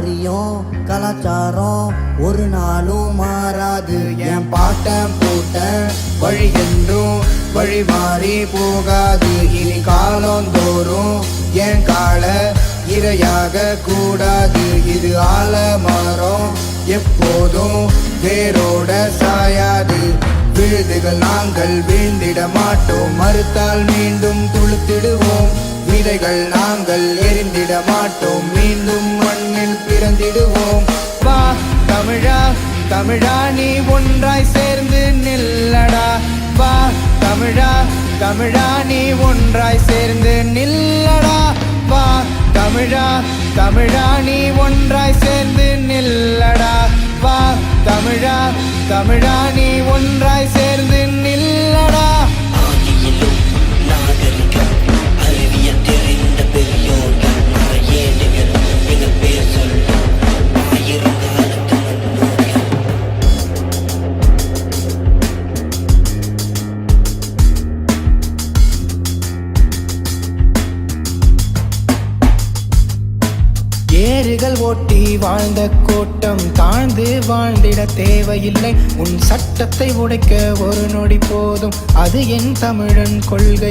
பாரம்பரியம் கலாச்சாரம் ஒரு நாளும் மாறாது. என் பாட்டன் பூட்டன் வழி என்றும் வழி மாறி போகாது. இனி காலந்தோறும் என் கால இரையாக கூடாது. இது ஆலமரம் எப்போதும் வேரோட சாயாது. விழுதுகள் நாங்கள் வீழ்ந்திட மாட்டோம், மறுத்தால் மீண்டும் துளுத்திடுவோம். விதைகள் நாங்கள் எரிந்திட மாட்டோம், மீண்டும் மண்ணில் பிறந்திடுவோம். வா தமிழா தமிழா நீ ஒன்றாய் சேர்ந்து நில்லடா. வா தமிழா தமிழா நீ ஒன்றாய் சேர்ந்து நில்லடா. வா தமிழா தமிழா நீ ஒன்றாய் சேர்ந்து நில்லடா. வா தமிழா தமிழா நீ ஒன்றாய் சேர்ந்து நில்லடா. ஆதியிலும் நாகரிகம் அறிவியல் தெரிந்த பெரியோர்கள் மறையேடுகள் எங்கள் பேர் சொல்லும் ஆயிரம் காலத்து முன்னோர்கள். ஏறுகள் ஓட்டி வாழ்ந்த கோட்டம் தாழ்ந்து வாழ்ந்திட தேவையில்லை. உன் சட்டத்தை உடைக்க ஒரு நொடி போதும், அது என் தமிழன் கொள்கை.